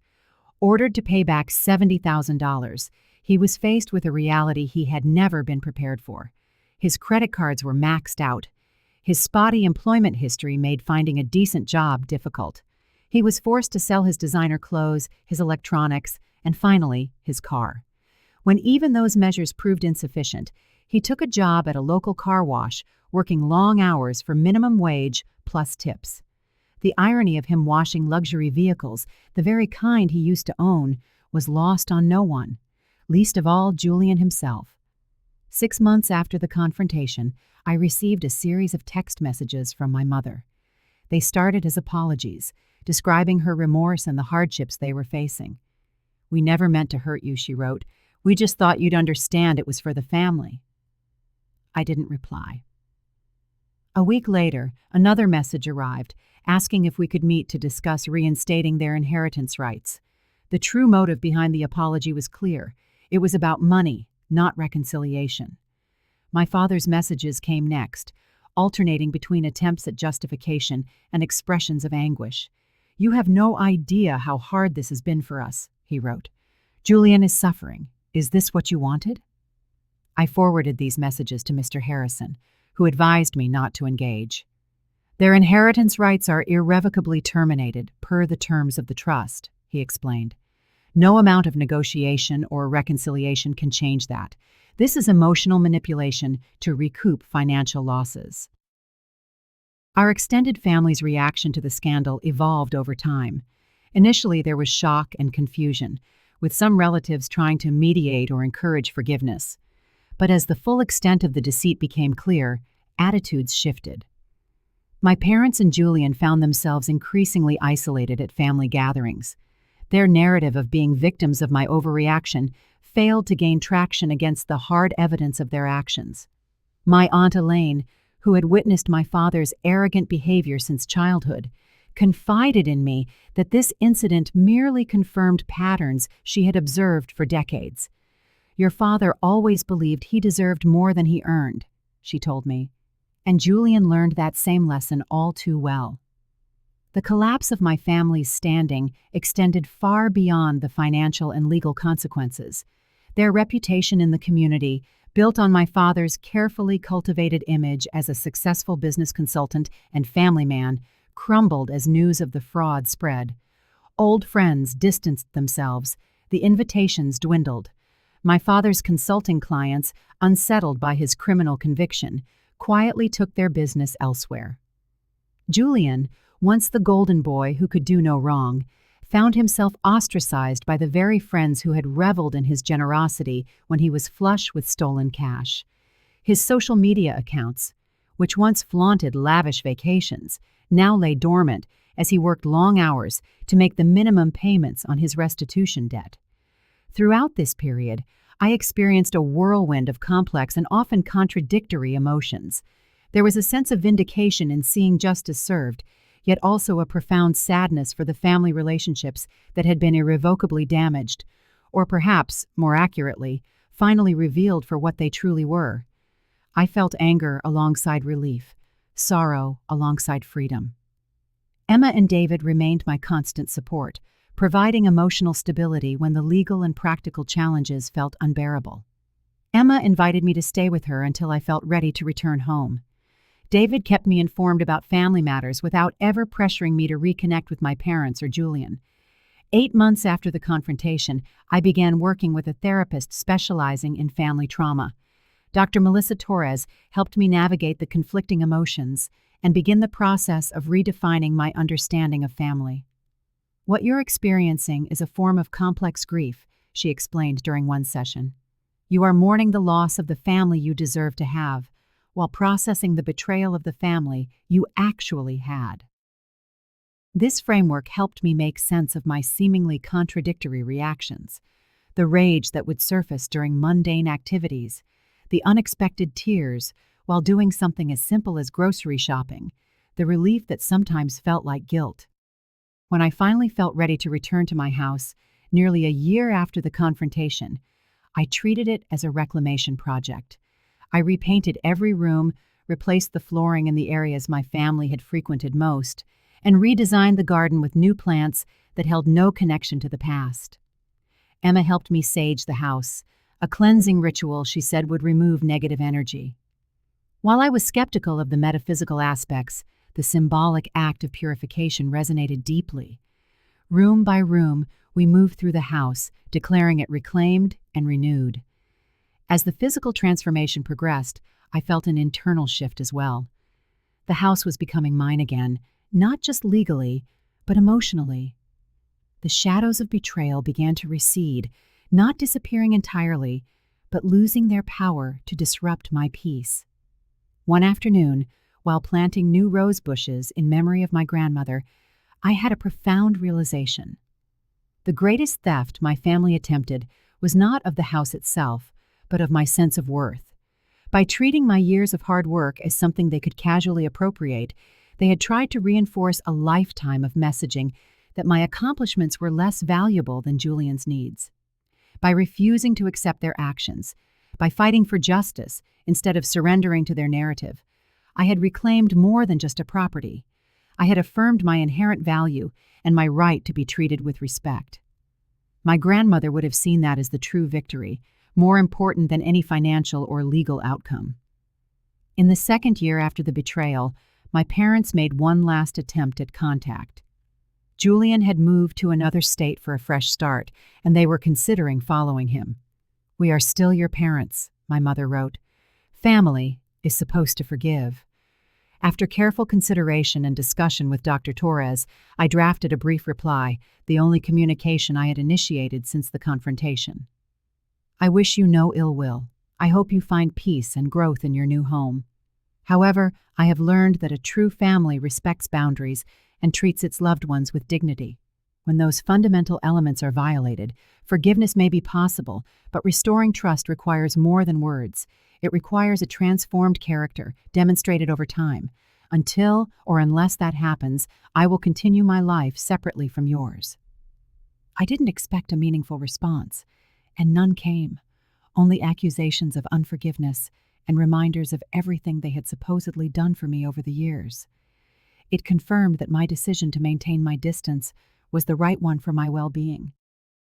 Ordered to pay back $70,000, he was faced with a reality he had never been prepared for. His credit cards were maxed out. His spotty employment history made finding a decent job difficult. He was forced to sell his designer clothes, his electronics, and finally, his car. When even those measures proved insufficient, he took a job at a local car wash, working long hours for minimum wage plus tips. The irony of him washing luxury vehicles, the very kind he used to own, was lost on no one, least of all Julian himself. 6 months after the confrontation, I received a series of text messages from my mother. They started as apologies, describing her remorse and the hardships they were facing. "We never meant to hurt you," she wrote. "We just thought you'd understand it was for the family." I didn't reply. A week later, another message arrived, asking if we could meet to discuss reinstating their inheritance rights. The true motive behind the apology was clear. It was about money, not reconciliation. My father's messages came next, alternating between attempts at justification and expressions of anguish. "You have no idea how hard this has been for us," he wrote. "Julian is suffering. Is this what you wanted?" I forwarded these messages to Mr. Harrison, who advised me not to engage. "Their inheritance rights are irrevocably terminated per the terms of the trust," he explained. "No amount of negotiation or reconciliation can change that. This is emotional manipulation to recoup financial losses." Our extended family's reaction to the scandal evolved over time. Initially, there was shock and confusion, with some relatives trying to mediate or encourage forgiveness. But as the full extent of the deceit became clear, attitudes shifted. My parents and Julian found themselves increasingly isolated at family gatherings. Their narrative of being victims of my overreaction failed to gain traction against the hard evidence of their actions. My Aunt Elaine, who had witnessed my father's arrogant behavior since childhood, confided in me that this incident merely confirmed patterns she had observed for decades. "Your father always believed he deserved more than he earned," she told me, and Julian learned that same lesson all too well. The collapse of my family's standing extended far beyond the financial and legal consequences. Their reputation in the community, built on my father's carefully cultivated image as a successful business consultant and family man, crumbled as news of the fraud spread. Old friends distanced themselves. The invitations dwindled. My father's consulting clients, unsettled by his criminal conviction, quietly took their business elsewhere. Julian, once the golden boy who could do no wrong, found himself ostracized by the very friends who had reveled in his generosity when he was flush with stolen cash. His social media accounts, which once flaunted lavish vacations, now lay dormant as he worked long hours to make the minimum payments on his restitution debt. Throughout this period, I experienced a whirlwind of complex and often contradictory emotions. There was a sense of vindication in seeing justice served, yet also a profound sadness for the family relationships that had been irrevocably damaged, or perhaps, more accurately, finally revealed for what they truly were. I felt anger alongside relief, sorrow alongside freedom. Emma and David remained my constant support, providing emotional stability when the legal and practical challenges felt unbearable. Emma invited me to stay with her until I felt ready to return home. David kept me informed about family matters without ever pressuring me to reconnect with my parents or Julian. 8 months after the confrontation, I began working with a therapist specializing in family trauma. Dr. Melissa Torres helped me navigate the conflicting emotions and begin the process of redefining my understanding of family. "What you're experiencing is a form of complex grief," she explained during one session. "You are mourning the loss of the family you deserve to have, while processing the betrayal of the family you actually had." This framework helped me make sense of my seemingly contradictory reactions: the rage that would surface during mundane activities, the unexpected tears while doing something as simple as grocery shopping, the relief that sometimes felt like guilt. When I finally felt ready to return to my house, nearly a year after the confrontation, I treated it as a reclamation project. I repainted every room, replaced the flooring in the areas my family had frequented most, and redesigned the garden with new plants that held no connection to the past. Emma helped me sage the house, a cleansing ritual she said would remove negative energy. While I was skeptical of the metaphysical aspects, the symbolic act of purification resonated deeply. Room by room, we moved through the house, declaring it reclaimed and renewed. As the physical transformation progressed, I felt an internal shift as well. The house was becoming mine again, not just legally, but emotionally. The shadows of betrayal began to recede, not disappearing entirely, but losing their power to disrupt my peace. One afternoon, while planting new rose bushes in memory of my grandmother, I had a profound realization. The greatest theft my family attempted was not of the house itself, but of my sense of worth. By treating my years of hard work as something they could casually appropriate, they had tried to reinforce a lifetime of messaging that my accomplishments were less valuable than Julian's needs. By refusing to accept their actions, by fighting for justice instead of surrendering to their narrative, I had reclaimed more than just a property. I had affirmed my inherent value and my right to be treated with respect. My grandmother would have seen that as the true victory, more important than any financial or legal outcome. In the second year after the betrayal, my parents made one last attempt at contact. Julian had moved to another state for a fresh start, and they were considering following him. "We are still your parents," my mother wrote. "Family is supposed to forgive." After careful consideration and discussion with Dr. Torres, I drafted a brief reply, the only communication I had initiated since the confrontation. "I wish you no ill will. I hope you find peace and growth in your new home. However, I have learned that a true family respects boundaries and treats its loved ones with dignity. When those fundamental elements are violated, forgiveness may be possible, but restoring trust requires more than words. It requires a transformed character, demonstrated over time. Until or unless that happens, I will continue my life separately from yours." I didn't expect a meaningful response, and none came. Only accusations of unforgiveness and reminders of everything they had supposedly done for me over the years. It confirmed that my decision to maintain my distance was the right one for my well-being.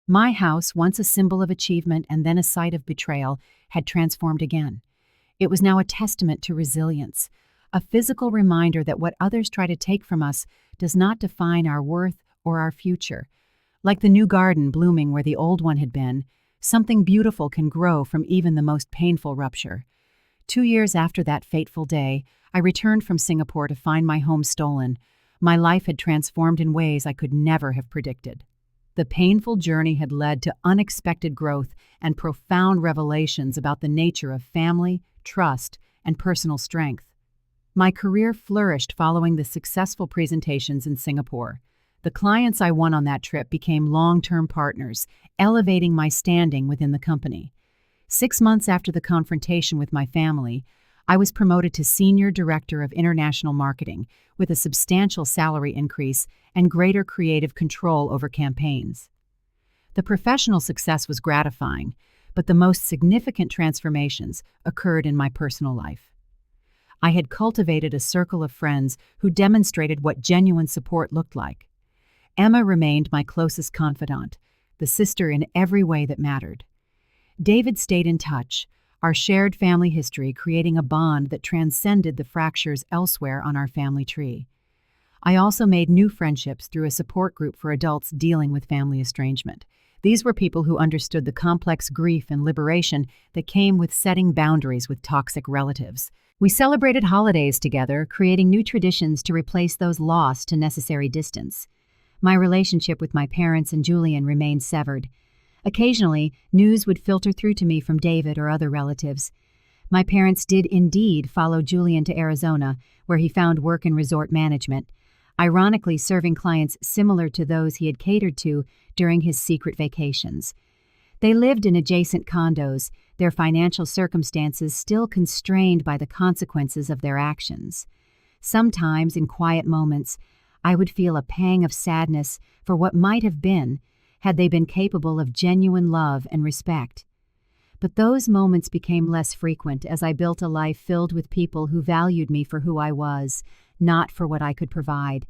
My house, once a symbol of achievement and then a site of betrayal, had transformed again. It was now a testament to resilience, a physical reminder that what others try to take from us does not define our worth or our future. Like the new garden blooming where the old one had been, something beautiful can grow from even the most painful rupture. 2 years after that fateful day, I returned from Singapore to find my home stolen. My life had transformed in ways I could never have predicted. The painful journey had led to unexpected growth and profound revelations about the nature of family, trust, and personal strength. My career flourished following the successful presentations in Singapore. The clients I won on that trip became long-term partners, elevating my standing within the company. 6 months after the confrontation with my family, I was promoted to Senior Director of International Marketing with a substantial salary increase and greater creative control over campaigns. The professional success was gratifying, but the most significant transformations occurred in my personal life. I had cultivated a circle of friends who demonstrated what genuine support looked like. Emma remained my closest confidant, the sister in every way that mattered. David stayed in touch, our shared family history creating a bond that transcended the fractures elsewhere on our family tree. I also made new friendships through a support group for adults dealing with family estrangement. These were people who understood the complex grief and liberation that came with setting boundaries with toxic relatives. We celebrated holidays together, creating new traditions to replace those lost to necessary distance. My relationship with my parents and Julian remained severed. Occasionally, news would filter through to me from David or other relatives. My parents did indeed follow Julian to Arizona, where he found work in resort management, ironically serving clients similar to those he had catered to during his secret vacations. They lived in adjacent condos, their financial circumstances still constrained by the consequences of their actions. Sometimes, in quiet moments, I would feel a pang of sadness for what might have been had they been capable of genuine love and respect. But those moments became less frequent as I built a life filled with people who valued me for who I was, not for what I could provide.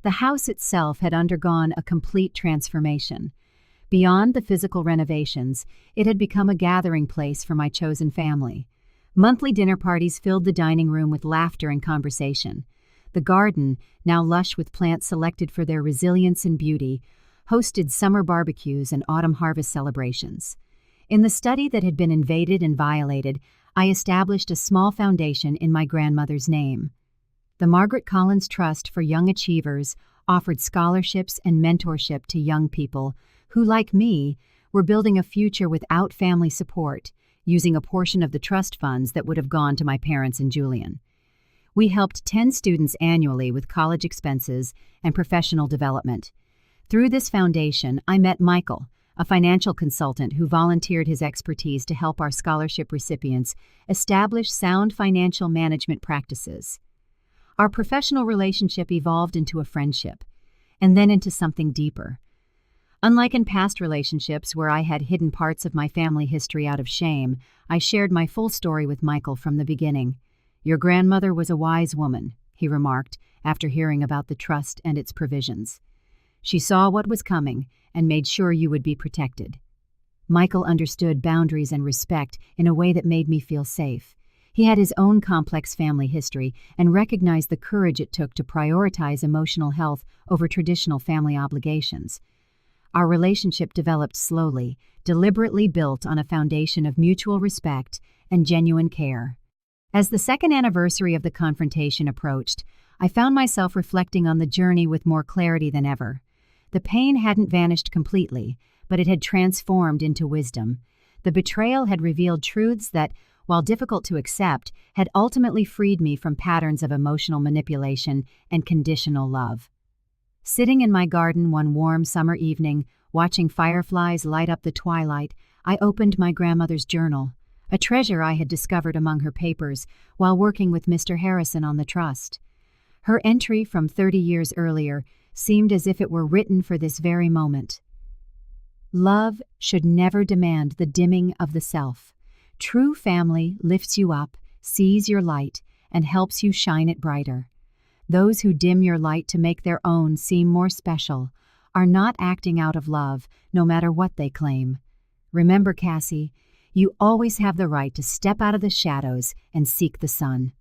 The house itself had undergone a complete transformation. Beyond the physical renovations, it had become a gathering place for my chosen family. Monthly dinner parties filled the dining room with laughter and conversation. The garden, now lush with plants selected for their resilience and beauty, hosted summer barbecues and autumn harvest celebrations. In the study that had been invaded and violated, I established a small foundation in my grandmother's name. The Margaret Collins Trust for Young Achievers offered scholarships and mentorship to young people who, like me, were building a future without family support, using a portion of the trust funds that would have gone to my parents and Julian. We helped 10 students annually with college expenses and professional development. Through this foundation, I met Michael, a financial consultant who volunteered his expertise to help our scholarship recipients establish sound financial management practices. Our professional relationship evolved into a friendship, and then into something deeper. Unlike in past relationships where I had hidden parts of my family history out of shame, I shared my full story with Michael from the beginning. "Your grandmother was a wise woman," he remarked after hearing about the trust and its provisions. "She saw what was coming and made sure you would be protected." Michael understood boundaries and respect in a way that made me feel safe. He had his own complex family history and recognized the courage it took to prioritize emotional health over traditional family obligations. Our relationship developed slowly, deliberately built on a foundation of mutual respect and genuine care. As the second anniversary of the confrontation approached, I found myself reflecting on the journey with more clarity than ever. The pain hadn't vanished completely, but it had transformed into wisdom. The betrayal had revealed truths that, while difficult to accept, had ultimately freed me from patterns of emotional manipulation and conditional love. Sitting in my garden one warm summer evening, watching fireflies light up the twilight, I opened my grandmother's journal, a treasure I had discovered among her papers while working with Mr. Harrison on the trust. Her entry from 30 years earlier seemed as if it were written for this very moment. "Love should never demand the dimming of the self. True family lifts you up, sees your light, and helps you shine it brighter. Those who dim your light to make their own seem more special are not acting out of love, no matter what they claim. Remember, Cassie, you always have the right to step out of the shadows and seek the sun."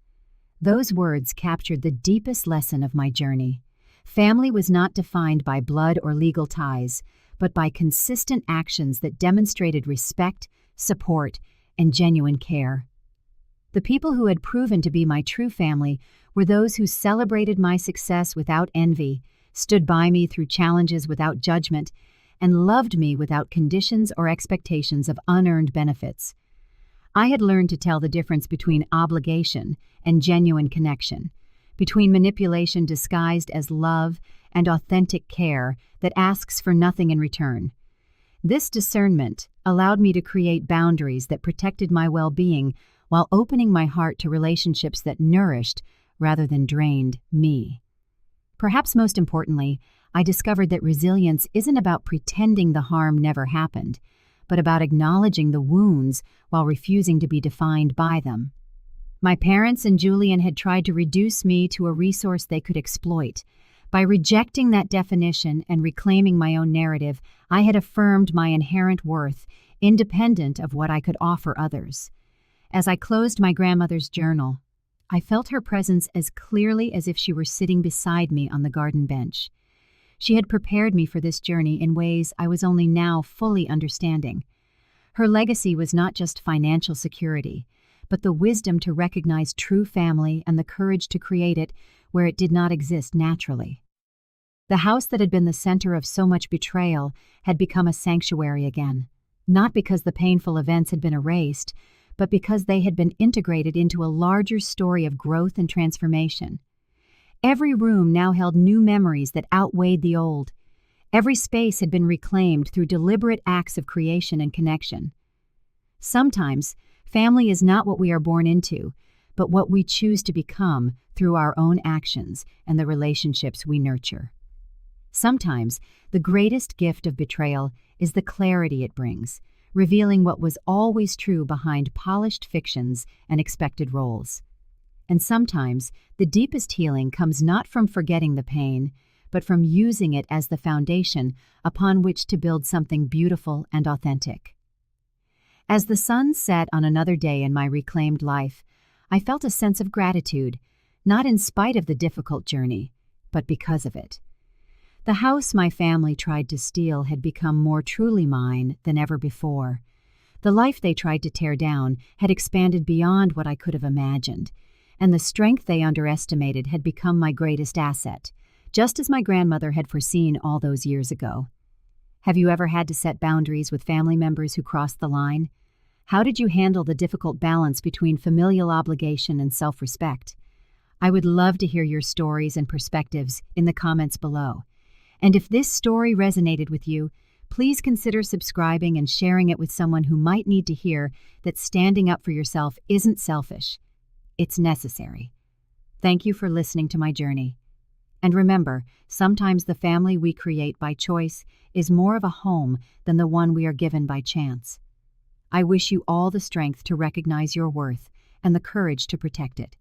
Those words captured the deepest lesson of my journey. Family was not defined by blood or legal ties, but by consistent actions that demonstrated respect, support, and genuine care. The people who had proven to be my true family were those who celebrated my success without envy, stood by me through challenges without judgment, and loved me without conditions or expectations of unearned benefits. I had learned to tell the difference between obligation and genuine connection, between manipulation disguised as love and authentic care that asks for nothing in return. This discernment allowed me to create boundaries that protected my well-being while opening my heart to relationships that nourished rather than drained me. Perhaps most importantly, I discovered that resilience isn't about pretending the harm never happened, but about acknowledging the wounds while refusing to be defined by them. My parents and Julian had tried to reduce me to a resource they could exploit. By rejecting that definition and reclaiming my own narrative, I had affirmed my inherent worth, independent of what I could offer others. As I closed my grandmother's journal, I felt her presence as clearly as if she were sitting beside me on the garden bench. She had prepared me for this journey in ways I was only now fully understanding. Her legacy was not just financial security, but the wisdom to recognize true family and the courage to create it where it did not exist naturally. The house that had been the center of so much betrayal had become a sanctuary again, not because the painful events had been erased, but because they had been integrated into a larger story of growth and transformation. Every room now held new memories that outweighed the old. Every space had been reclaimed through deliberate acts of creation and connection. Sometimes, family is not what we are born into, but what we choose to become through our own actions and the relationships we nurture. Sometimes, the greatest gift of betrayal is the clarity it brings, revealing what was always true behind polished fictions and expected roles. And sometimes, the deepest healing comes not from forgetting the pain, but from using it as the foundation upon which to build something beautiful and authentic. As the sun set on another day in my reclaimed life, I felt a sense of gratitude, not in spite of the difficult journey, but because of it. The house my family tried to steal had become more truly mine than ever before. The life they tried to tear down had expanded beyond what I could have imagined, and the strength they underestimated had become my greatest asset, just as my grandmother had foreseen all those years ago. Have you ever had to set boundaries with family members who crossed the line? How did you handle the difficult balance between familial obligation and self-respect? I would love to hear your stories and perspectives in the comments below. And if this story resonated with you, please consider subscribing and sharing it with someone who might need to hear that standing up for yourself isn't selfish. It's necessary. Thank you for listening to my journey. And remember, sometimes the family we create by choice is more of a home than the one we are given by chance. I wish you all the strength to recognize your worth and the courage to protect it.